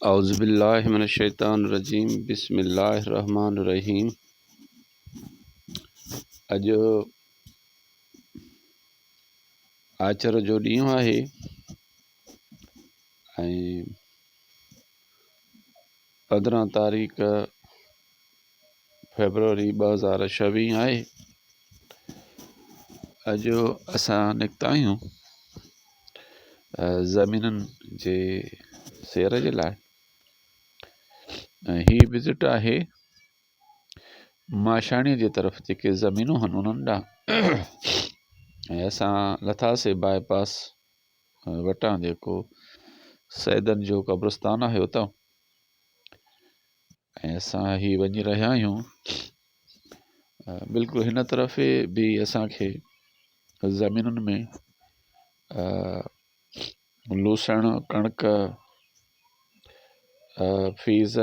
औज़ुबिल्लाहि मिनश्शैतानिर्रजीम बिस्मिल्लाहिर्रहमानिर्रहीम। अॼु आचर जो ॾींहुं आहे ऐं 15 तारीख़ फेबरवरी 2026 आहे। अॼु असां निकिता आहियूं ज़मीनुनि जे सैर जे लाइ। ही विज़िट आहे माशाणीअ जे तरफ़ जेके ज़मीनूं आहिनि उन्हनि ॾांहुं। ऐं असां लथासीं बाईपास वटां, जेको सैदनि जो क़ब्रिस्तान आहे उतां। ऐं असां ही वञी रहिया आहियूं। बिल्कुलु हिन तरफ़ बि असांखे ज़मीनुनि में लूसण, कणिक, फीज़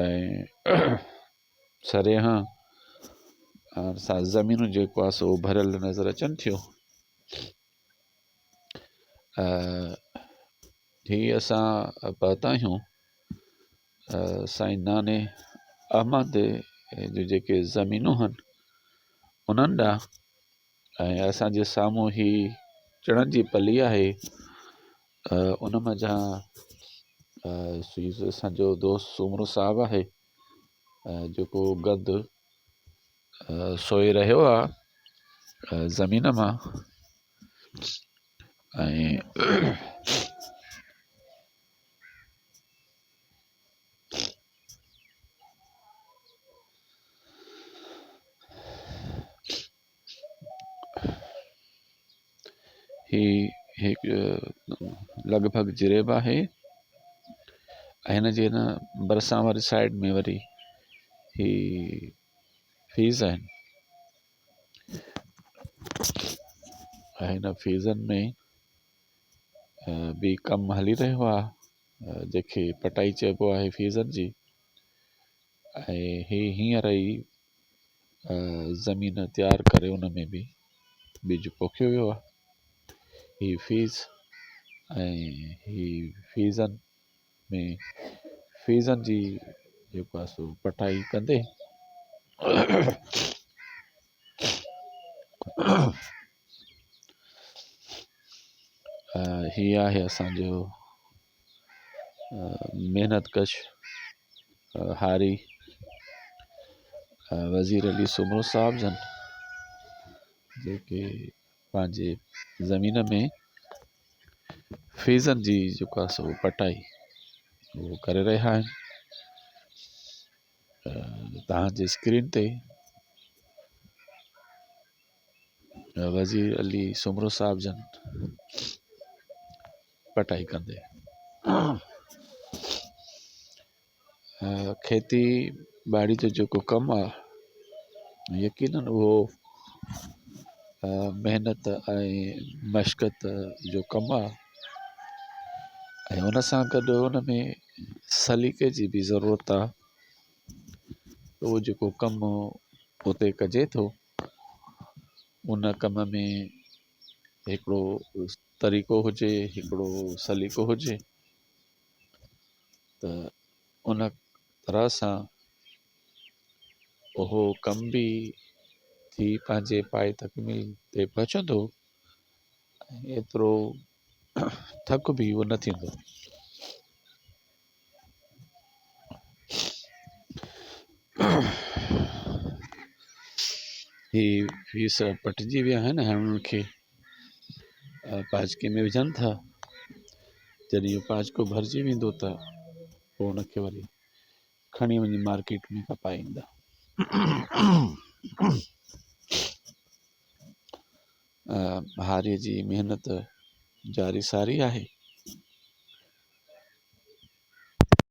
ऐं सरेहां सां ज़मीनूं जेको आहे सो भरियल नज़र अचनि थियूं। ही असां पहुता आहियूं साईं नाने अहमद जो जेके ज़मीनूं आहिनि उन्हनि ॾांहुं। ऐं असांजे साम्हूं ही चणनि जी पली आहे। उन मंझां असांजो दोस्त सुमरो साहिबु आहे जेको गदु सोए रहियो आहे ज़मीन मां। ऐं ही हिकु लॻभॻि जिरेब आहे। ऐं हिन जे भरिसां वारी साइड में वरी ही फीज़ आहिनि। ऐं हिन फीज़नि में बि कमु हली रहियो आहे जेके पटाई चइबो आहे फीज़नि जी। ऐं ही हींअर ई ज़मीन तयारु करे उन में बि बिज पोखियो वियो आहे। ही फीज़ ऐं ही फीज़नि में फीज़नि जी जेको आहे सो पटाई कंदे ही आहे असांजो महिनतकश हारी वज़ीर अली सुमरो साहिब जन, जेके पंहिंजे ज़मीन में फीज़नि जी जेको आहे सो पटाई उहो करे रहिया आहिनि। तव्हांजे स्क्रीन ते वज़ीर अली सुमरो साहिब जन पटाई कंदे। खेती ॿाड़ी जो जेको कमु आहे यकीनन उहो महिनत ऐं मशक़त जो कमु आहे। ऐं उन सां गॾु उन में सलीक़े जी बि ज़रूरत आहे। उहो जेको कमु उते कजे थो उन कम में हिकिड़ो तरीक़ो हुजे, हिकिड़ो सलीक़ो हुजे, त उन तरह सां उहो कमु बि थी पंहिंजे पाए तकमील ते पहुचंदो ऐं एतिरो थक बि उहो न थींदो। ही फीस पटिजी विया आहिनि। हाणे उन्हनि खे पाचके में विझनि था। जॾहिं इहो पाचको भरिजी वेंदो त पोइ उनखे वरी खणी वञी मार्केट में कपाईंदा। हारीअ जी महिनत जारी सारी आहे।